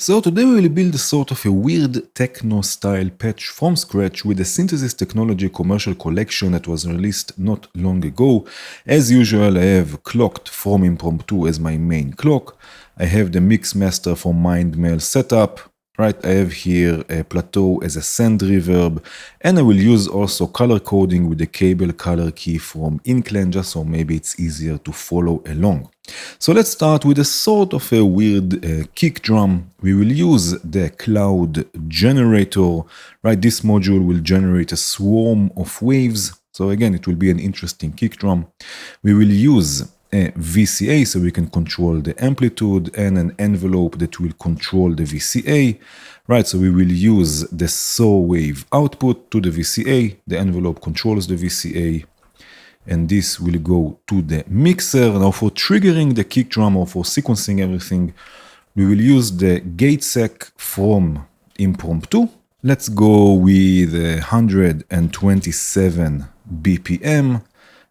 So today we will build a sort of a weird techno-style patch from scratch with a synthesis technology commercial collection that was released not long ago. As usual, I have clocked from Impromptu as my main clock. I have the mix master from MindMail setup. Right, I have here a plateau as a send reverb, and I will use also color coding with the cable color key from Inkland, just so maybe it's easier to follow along. So let's start with a sort of a weird kick drum. We will use the cloud generator. Right, this module will generate a swarm of waves. So again, it will be an interesting kick drum. We will use a VCA, so we can control the amplitude, and an envelope that will control the VCA. Right, so we will use the saw wave output to the VCA. The envelope controls the VCA, and this will go to the mixer. Now for triggering the kick drum or for sequencing everything, we will use the gate sec from Impromptu. Let's go with 127 BPM.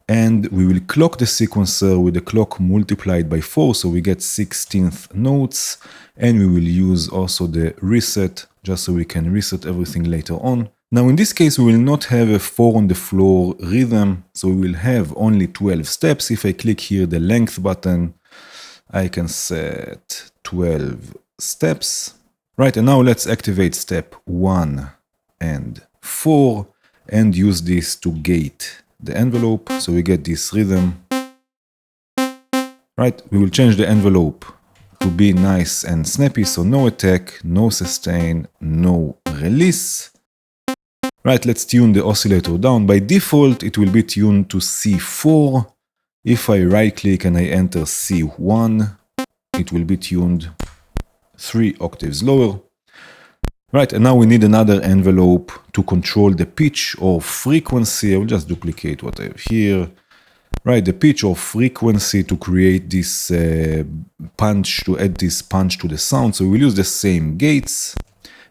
And we will clock the sequencer with the clock multiplied by 4, so we get 16th notes. And we will use also the reset, just so we can reset everything later on. Now in this case, we will not have a 4 on the floor rhythm, so we will have only 12 steps. If I click here the length button, I can set 12 steps. Right, and now let's activate step 1 and 4 and use this to gate the envelope, so we get this rhythm. Right, we will change the envelope to be nice and snappy, so no attack, no sustain, no release. Right, let's tune the oscillator down. By default, it will be tuned to C4. If I right click and I enter C1, it will be tuned 3 octaves lower. Right, and now we need another envelope to control the pitch or frequency. I will just duplicate what I have here. Right, the pitch or frequency to create this punch, to add this punch to the sound. So we'll use the same gates.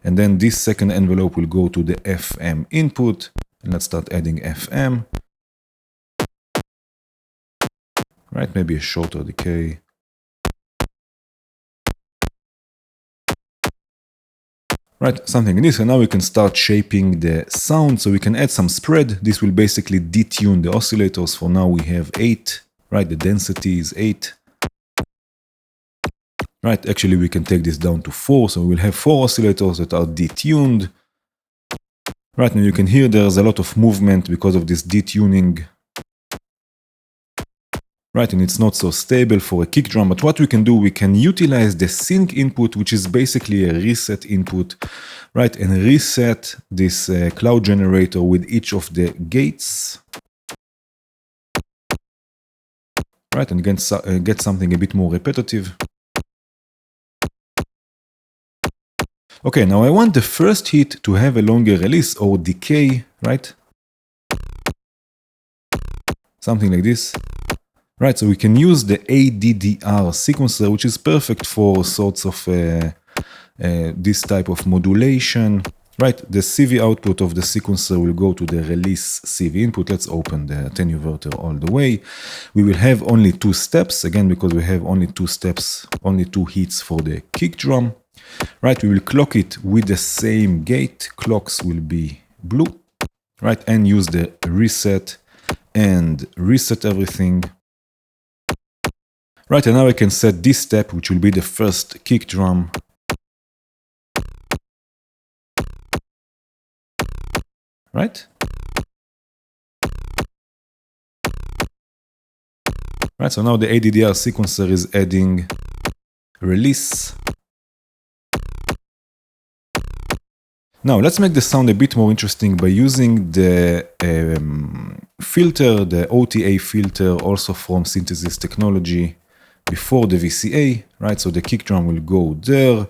And then this second envelope will go to the FM input. And let's start adding FM. Right, maybe a shorter decay. Right, something like this, and now we can start shaping the sound, so we can add some spread. This will basically detune the oscillators. For now we have 8, right, the density is 8. Right, actually we can take this down to 4, so we'll have 4 oscillators that are detuned. Right, now you can hear there's a lot of movement because of this detuning. Right, and it's not so stable for a kick drum, but what we can do, we can utilize the sync input, which is basically a reset input, right, and reset this cloud generator with each of the gates, right, and get something a bit more repetitive. Okay, now I want the first hit to have a longer release or decay, right, something like this. Right, so we can use the ADDR sequencer, which is perfect for sorts of this type of modulation. Right, the CV output of the sequencer will go to the release CV input. Let's open the attenuverter all the way. We will have only 2 steps, again, because we have only 2 steps, only 2 hits for the kick drum. Right, we will clock it with the same gate. Clocks will be blue. Right, and use the reset and reset everything. Right, and now I can set this step, which will be the first kick drum. Right? Right, so now the ADDR sequencer is adding release. Now let's make the sound a bit more interesting by using the filter, the OTA filter, also from Synthesis Technology, before the VCA, right? So the kick drum will go there,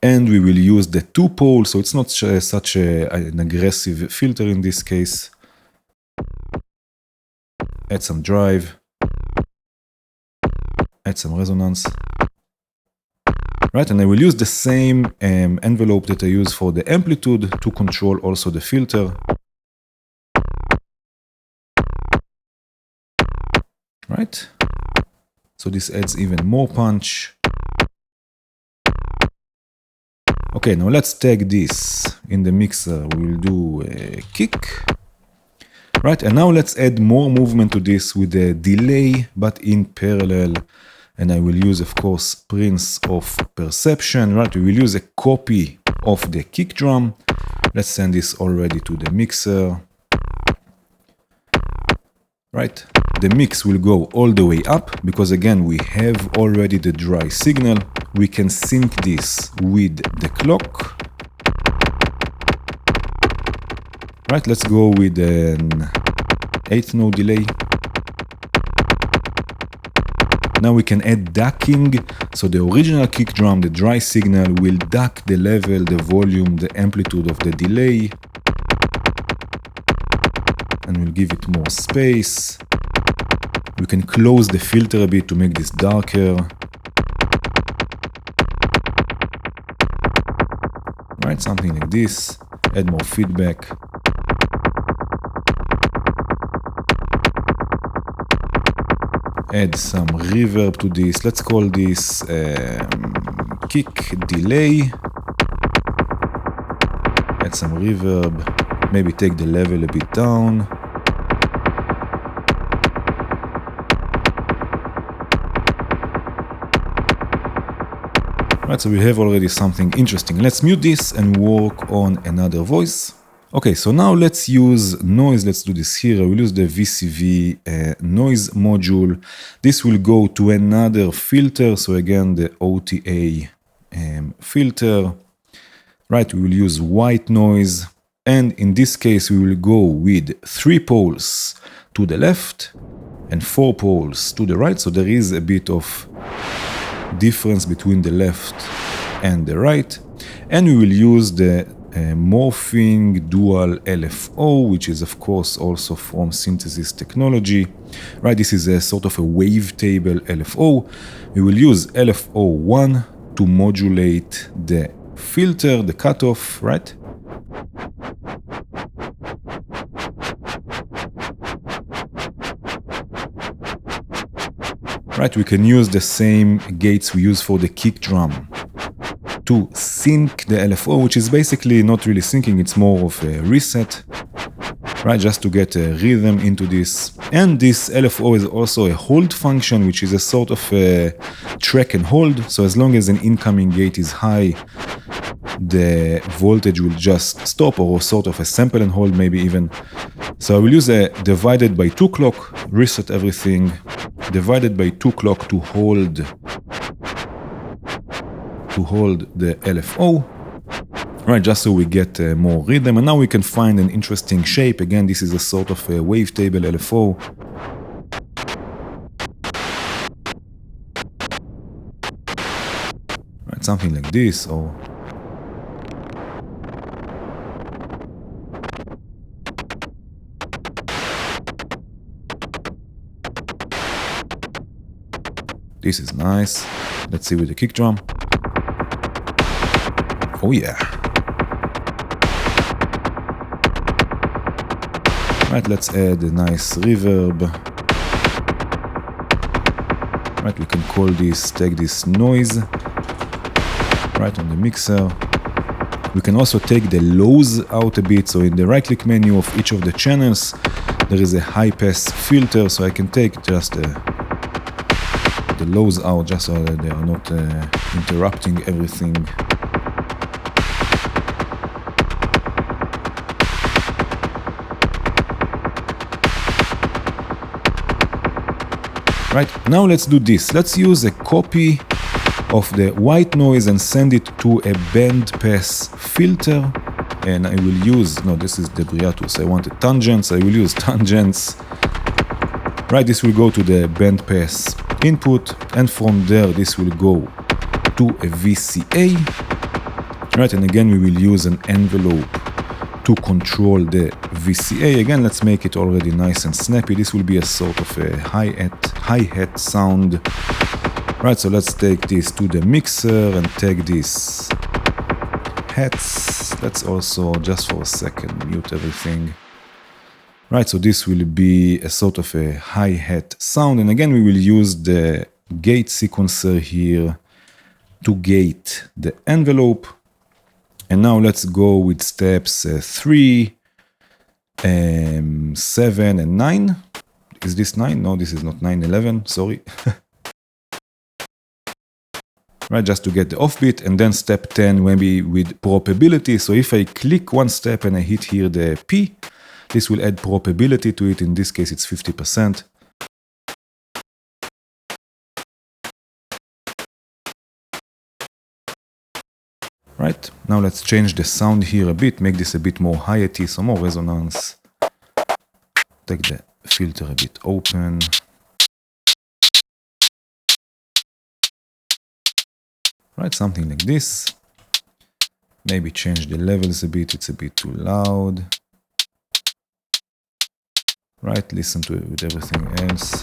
and we will use the 2-pole, so it's not such an aggressive filter in this case. Add some drive, add some resonance. Right, and I will use the same envelope that I use for the amplitude to control also the filter. Right, so this adds even more punch. Okay, now let's tag this in the mixer. We'll do a kick. Right, and now let's add more movement to this with a delay, but in parallel. And I will use, of course, Prince of Perception. Right, we will use a copy of the kick drum. Let's send this already to the mixer. Right, the mix will go all the way up because again, we have already the dry signal. We can sync this with the clock. Right, let's go with an 8th node delay. Now we can add ducking. So the original kick drum, the dry signal, will duck the level, the volume, the amplitude of the delay. And we'll give it more space. We can close the filter a bit to make this darker. Right, something like this. Add more feedback. Add some reverb to this. Let's call this kick delay. Add some reverb. Maybe take the level a bit down. Right, so we have already something interesting. Let's mute this and work on another voice. Okay, so now let's use noise. Let's do this here. I will use the VCV noise module. This will go to another filter. So again, the OTA filter. Right, we will use white noise. And in this case, we will go with 3 poles to the left and 4 poles to the right. So there is a bit of difference between the left and the right. And we will use the morphing dual LFO, which is of course also from synthesis technology. Right, this is a sort of a wavetable LFO. We will use LFO1 to modulate the filter, the cutoff, right? Right, we can use the same gates we use for the kick drum to sync the LFO, which is basically not really syncing, it's more of a reset, right, just to get a rhythm into this. And this LFO is also a hold function, which is a sort of a track and hold. So as long as an incoming gate is high, the voltage will just stop, or sort of a sample and hold maybe even. So I will use a divided by 2 clock, reset everything, divided by 2 clock to hold the LFO, right, just so we get more rhythm. And now we can find an interesting shape. Again, this is a sort of a wavetable LFO. Right, something like this, or this is nice. Let's see with the kick drum. Oh yeah. Right, let's add a nice reverb. Right, we can call this, take this noise, right, on the mixer. We can also take the lows out a bit. So in the right click menu of each of the channels, there is a high pass filter. So I can take just the lows out, just so that they are not interrupting everything. Right, now let's do this. Let's use a copy of the white noise and send it to a band pass filter. And I will use, no, this is the Briatus. I wanted tangents. I will use tangents. Right, this will go to the band pass input. And from there, this will go to a VCA. Right, and again, we will use an envelope to control the VCA. Again, let's make it already nice and snappy. This will be a sort of a hi-hat sound. Right, so let's take this to the mixer and take these hats. Let's also, just for a second, mute everything. Right, so this will be a sort of a hi-hat sound. And again, we will use the gate sequencer here to gate the envelope. And now let's go with steps 3, 7, and 9. Is this 9? No, this is not 9, 11, sorry. Right, just to get the offbeat, and then step 10 maybe with probability. So if I click one step and I hit here the P, this will add probability to it. In this case, it's 50%. Right, now let's change the sound here a bit, make this a bit more hi-hat, some more resonance. Take the filter a bit open. Right, something like this. Maybe change the levels a bit, it's a bit too loud. Right, listen to it with everything else.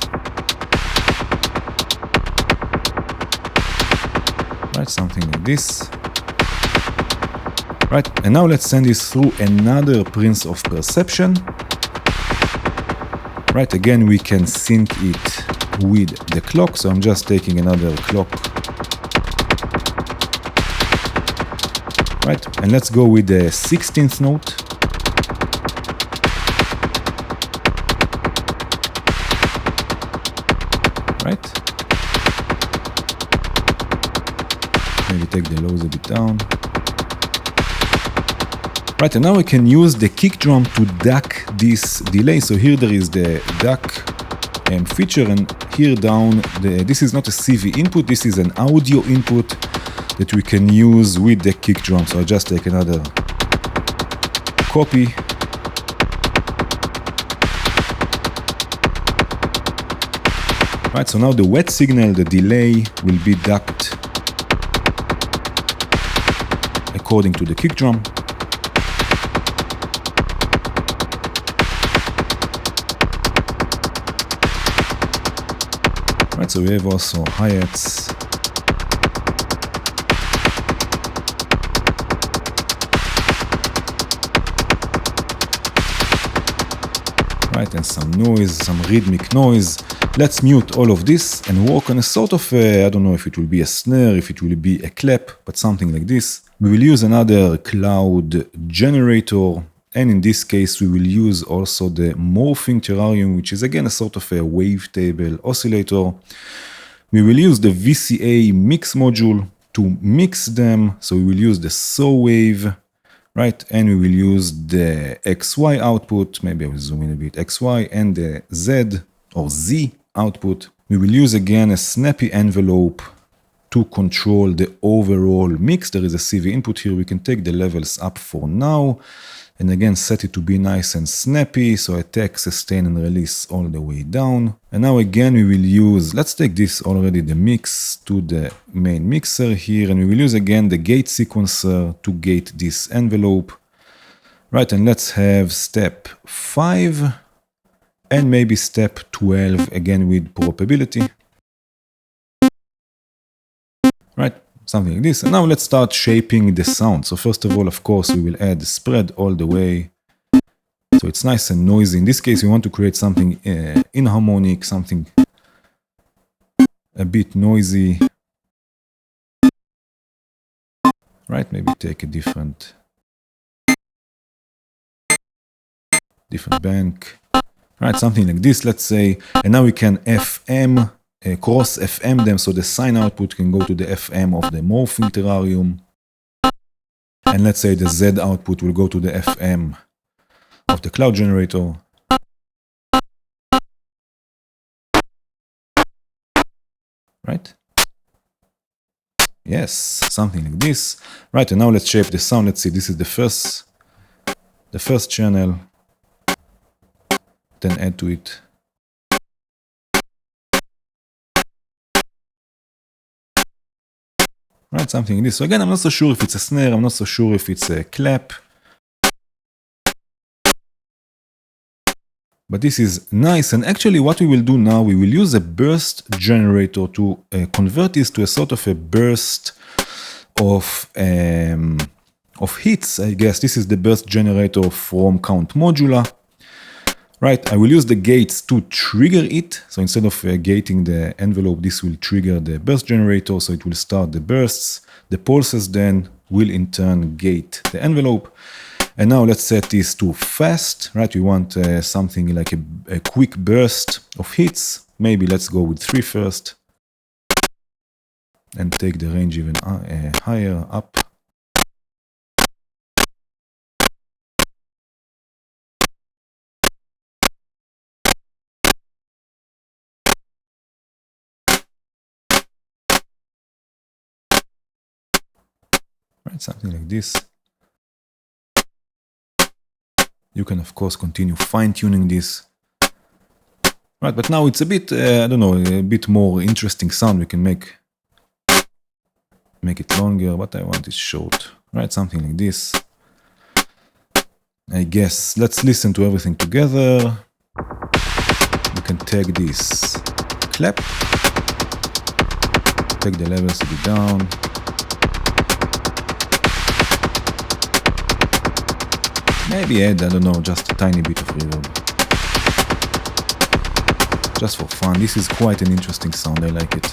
Right, something like this. Right, and now let's send this through another Prince of Perception. Right, again we can sync it with the clock, so I'm just taking another clock. Right, and let's go with the 16th note. Right. Maybe take the lows a bit down. Right, and now I can use the kick drum to duck this delay. So here there is the duck feature, and here down, this is not a CV input, this is an audio input that we can use with the kick drum. So I'll just take another copy. Right, so now the wet signal, the delay, will be ducked according to the kick drum. Right, so we have also hi-hats. Right, and some noise, some rhythmic noise. Let's mute all of this and work on a sort of, I don't know if it will be a snare, if it will be a clap, but something like this. We will use another cloud generator, and in this case we will use also the morphing terrarium, which is again a sort of a wavetable oscillator. We will use the VCA mix module to mix them, so we will use the saw wave. Right, and we will use the XY output, maybe I will zoom in a bit, XY, and the Z or Z output. We will use again a snappy envelope to control the overall mix. There is a CV input here, we can take the levels up for now, and again set it to be nice and snappy, so attack, sustain, and release all the way down. And now again we will use, let's take this already, the mix to the main mixer here, and we will use again the gate sequencer to gate this envelope. Right, and let's have step 5 and maybe step 12 again with probability. Right, something like this. And now let's start shaping the sound. So first of all, of course, we will add the spread all the way. So it's nice and noisy. In this case, we want to create something inharmonic, something a bit noisy. Right, maybe take a different bank. Right, something like this, let's say. And now we can FM, cross FM them, so the sine output can go to the FM of the morphing terrarium. And let's say the Z output will go to the FM of the cloud generator. Right? Yes, something like this. Right, and now let's shape the sound. Let's see, this is the first channel. Then add to it. Right, something like this. So again, I'm not so sure if it's a snare, I'm not so sure if it's a clap. But this is nice, and actually what we will do now, we will use a burst generator to convert this to a sort of a burst of hits, I guess. This is the burst generator from count modula. Right, I will use the gates to trigger it. So instead of gating the envelope, this will trigger the burst generator, so it will start the bursts. The pulses then will in turn gate the envelope. And now let's set this to fast, right? We want something like a quick burst of hits. Maybe let's go with 3 first. And take the range even higher, up. Right, something like this. You can, of course, continue fine-tuning this. Right, but now it's a bit, I don't know, a bit more interesting sound. We can make it longer. What I want is short. Right, something like this. I guess, let's listen to everything together. We can tag this clap. Take the levels a bit down. Maybe add, I don't know, just a tiny bit of reverb. Just for fun. This is quite an interesting sound, I like it.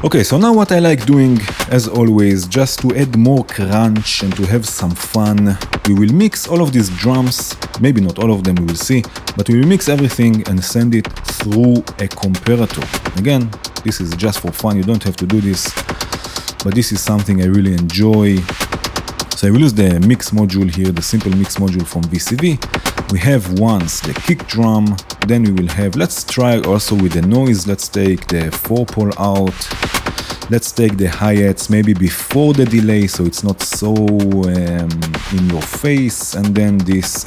Okay, so now what I like doing, as always, just to add more crunch and to have some fun, we will mix all of these drums, maybe not all of them, we will see, but we will mix everything and send it through a comparator. Again, this is just for fun, you don't have to do this, but this is something I really enjoy. So I will use the mix module here, the simple mix module from VCV. We have once the kick drum, then we will have, let's try also with the noise, let's take the 4-pole out, let's take the hi-hats maybe before the delay so it's not so in your face, and then this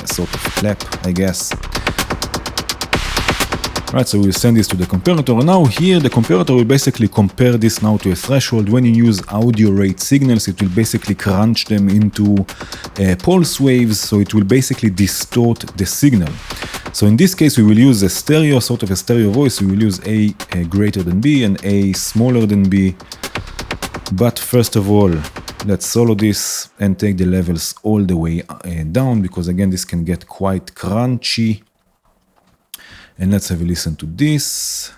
sort of clap, I guess. Right, so we'll send this to the comparator. Now here the comparator will basically compare this now to a threshold. When you use audio rate signals, it will basically crunch them into pulse waves, so it will basically distort the signal. So in this case we will use a stereo, sort of a stereo voice. We will use A greater than B and A smaller than B. But first of all, let's solo this and take the levels all the way down, because again this can get quite crunchy. And let's have a listen to this.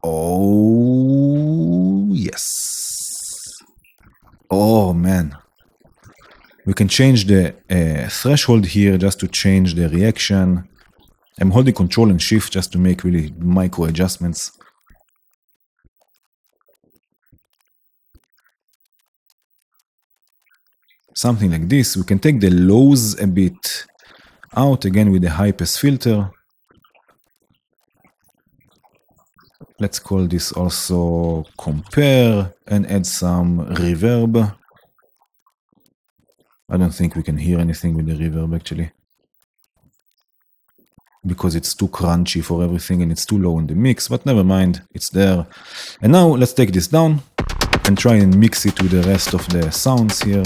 Oh, yes. Oh, man. We can change the threshold here just to change the reaction. I'm holding Control and Shift just to make really micro adjustments. Something like this. We can take the lows a bit out again with the high pass filter. Let's call this also compare and add some reverb. I don't think we can hear anything with the reverb actually, because it's too crunchy for everything and it's too low in the mix, but never mind, it's there. And now let's take this down and try and mix it with the rest of the sounds here.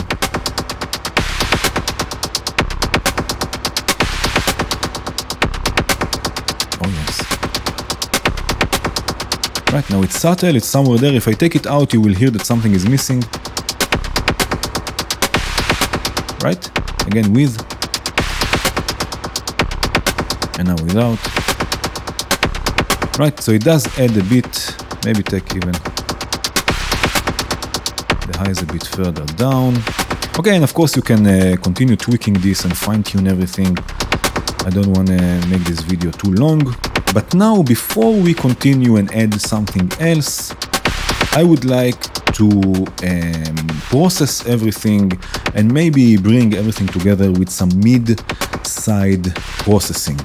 Right, now it's subtle, it's somewhere there. If I take it out, you will hear that something is missing. Right? Again with. And now without. Right, so it does add a bit. Maybe take even the highs a bit further down. Okay, and of course you can continue tweaking this and fine-tune everything. I don't want to make this video too long. But now, before we continue and add something else, I would like to process everything and maybe bring everything together with some mid-side processing.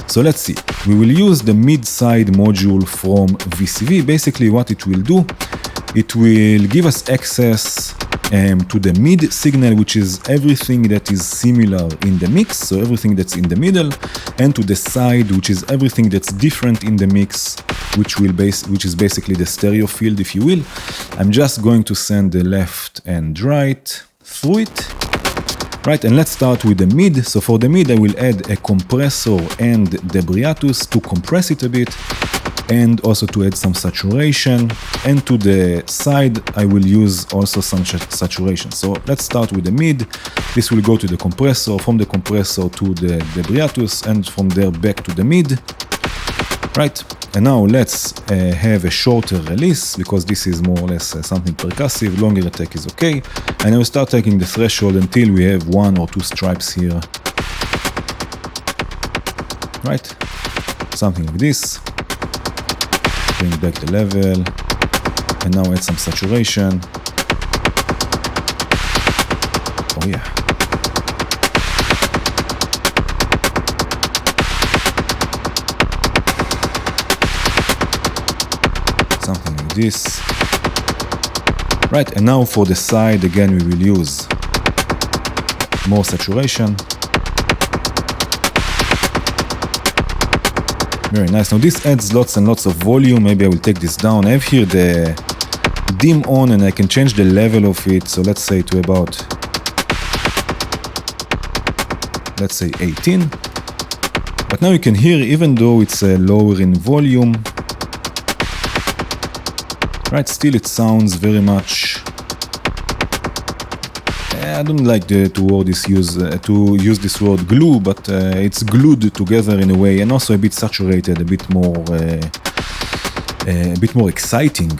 So let's see. We will use the mid-side module from VCV. Basically, what it will do, it will give us access to the mid signal, which is everything that is similar in the mix, so everything that's in the middle, and to the side, which is everything that's different in the mix, which is basically the stereo field, if you will. I'm just going to send the left and right through it. Right, and let's start with the mid. So for the mid, I will add a compressor and the Briatus to compress it a bit, and also to add some saturation. And to the side, I will use also some saturation. So let's start with the mid. This will go to the compressor, from the compressor to the Briatus, and from there back to the mid. Right, and now let's have a shorter release, because this is more or less something percussive. Longer attack is okay, and I will start taking the threshold until we have 1 or 2 stripes here. Right, something like this. Bring back the level, and now add some saturation. Oh yeah. Something like this. Right, and now for the side, again, we will use more saturation. Very nice. Now this adds lots and lots of volume. Maybe I will take this down. I have here the dim on, and I can change the level of it. So let's say to about, let's say 18. But now you can hear, even though it's lower in volume, right, still it sounds very much, I don't like to use this word glue, but it's glued together in a way, and also a bit saturated, a bit more exciting,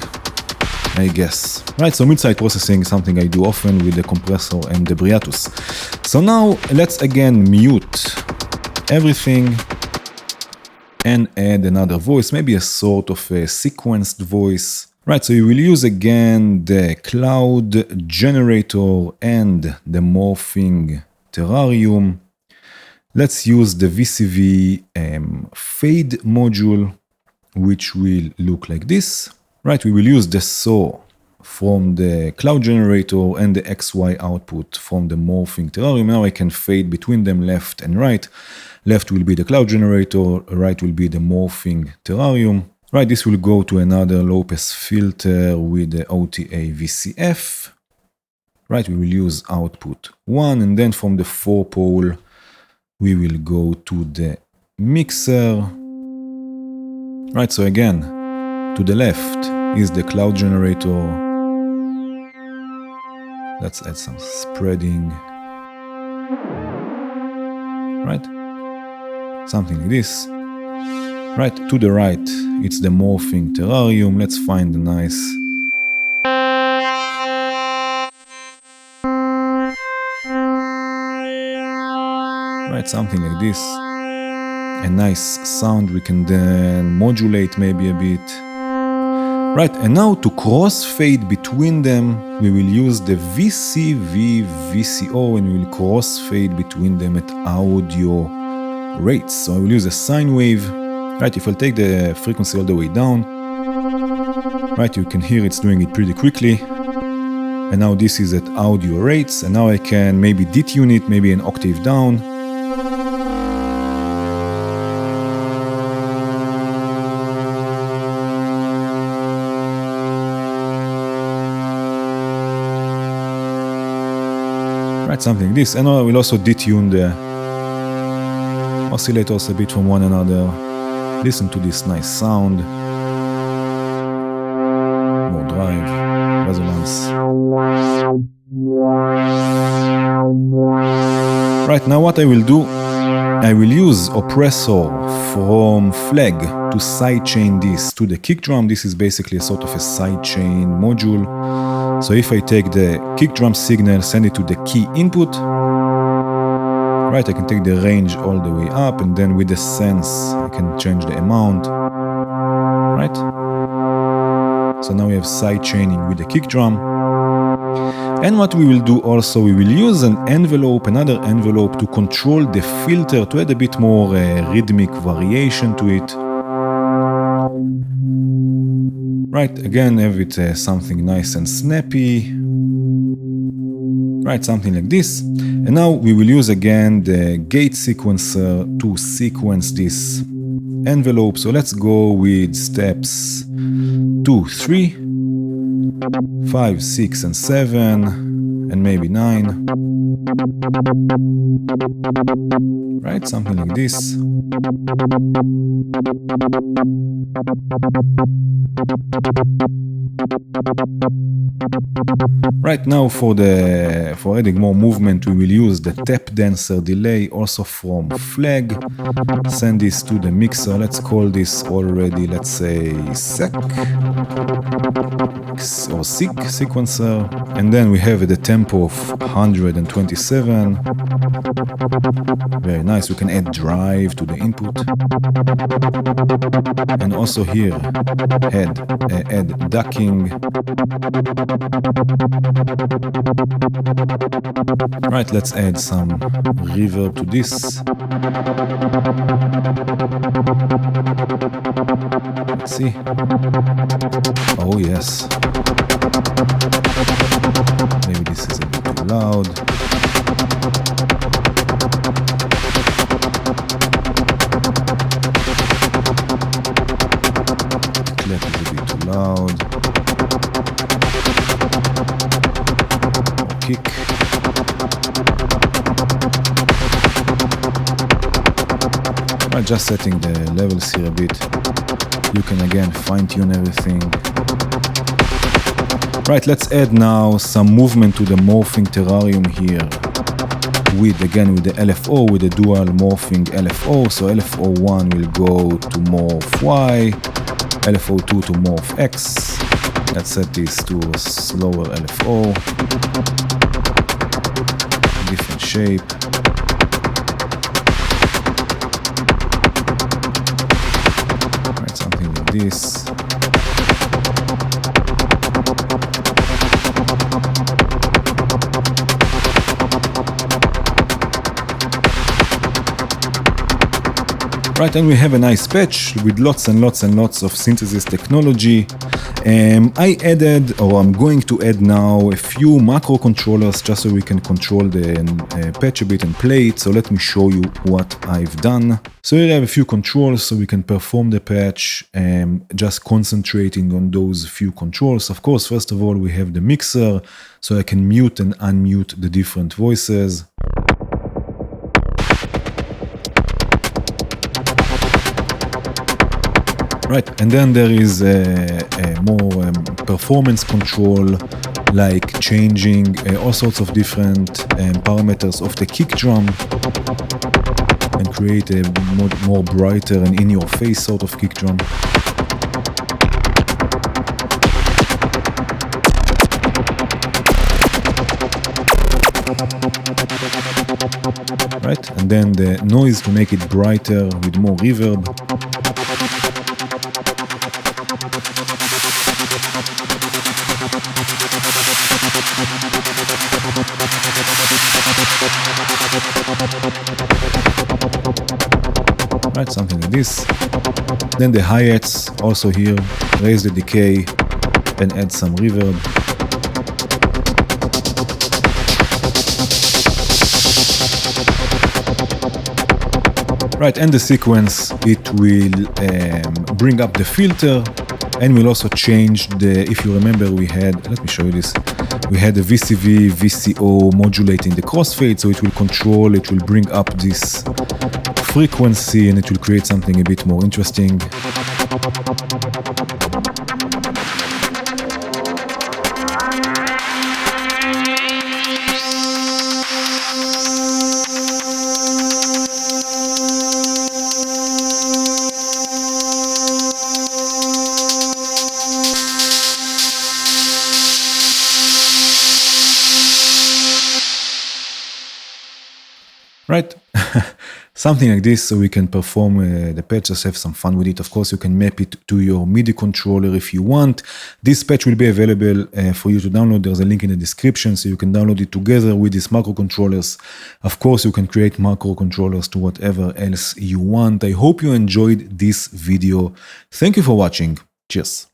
I guess. Right, so mid-side processing is something I do often with the compressor and the Briatus. So now let's again mute everything and add another voice, maybe a sort of a sequenced voice. Right, so you will use again the cloud generator and the morphing terrarium. Let's use the VCV fade module, which will look like this. Right, we will use the saw from the cloud generator and the XY output from the morphing terrarium. Now I can fade between them, left and right. Left will be the cloud generator, right will be the morphing terrarium. Right, this will go to another low-pass filter with the OTA VCF. Right, we will use output 1, and then from the 4-pole, we will go to the mixer. Right, so again, to the left is the cloud generator. Let's add some spreading. Right, something like this. Right, to the right, it's the morphing terrarium. Let's find a nice... Right, something like this. A nice sound we can then modulate maybe a bit. Right, and now to crossfade between them, we will use the VCV VCO, and we will crossfade between them at audio rates. So I will use a sine wave. Right, if I'll take the frequency all the way down, right, you can hear it's doing it pretty quickly. And now this is at audio rates, and now I can maybe detune it, maybe an octave down. Right, something like this. And now I will also detune the oscillators a bit from one another. Listen to this nice sound. More drive, resonance. Right, now what I will do, I will use oppressor from flag to sidechain this to the kick drum. This is basically a sort of a sidechain module. So if I take the kick drum signal, send it to the key input, right, I can take the range all the way up, and then with the sense, I can change the amount, right? So now we have side chaining with the kick drum. And what we will do also, we will use an envelope, another envelope, to control the filter, to add a bit more rhythmic variation to it. Right, again, have it something nice and snappy. Right, something like this. And now we will use again the gate sequencer to sequence this envelope. So let's go with steps 2, 3, 5, 6, and 7, and maybe 9. Right, something like this. Right now for adding more movement, we will use the tap dancer delay also from flag. Send this to the mixer. Let's call this already, let's say sec or sequencer. And then we have the tempo of 127. Very nice. We can add drive to the input. And also here add ducking. Right, let's add some reverb to this. Let's see. Oh yes. Maybe this is a bit too loud. Clap is a bit too loud. Kick. Right, just setting the levels here a bit. You can again fine-tune everything. Right, let's add now some movement to the morphing terrarium here. With the LFO, with the dual morphing LFO. So LFO1 will go to morph Y, LFO2 to morph X. Let's set this to a slower LFO. Different shape. Right, something like this. Right, and we have a nice patch with lots and lots and lots of synthesis technology. I added, or I'm going to add now, a few microcontrollers just so we can control the patch a bit and play it. So let me show you what I've done. So here I have a few controls so we can perform the patch, just concentrating on those few controls. Of course, first of all, we have the mixer, so I can mute and unmute the different voices. Right, and then there is a more performance control, like changing all sorts of different parameters of the kick drum and create a more brighter and in-your-face sort of kick drum. Right, and then the noise to make it brighter with more reverb. Right, something like this. Then the hi-hats also here, raise the decay and add some reverb. Right, and the sequence, it will bring up the filter and will also change the, if you remember we had, let me show you this, we had the VCV, VCO modulating the crossfade, so it will control, it will bring up this frequency and it will create something a bit more interesting. Right, something like this, so we can perform the patch, just have some fun with it. Of course, you can map it to your MIDI controller if you want. This patch will be available for you to download. There's a link in the description, so you can download it together with these microcontrollers. Of course, you can create microcontrollers to whatever else you want. I hope you enjoyed this video. Thank you for watching. Cheers.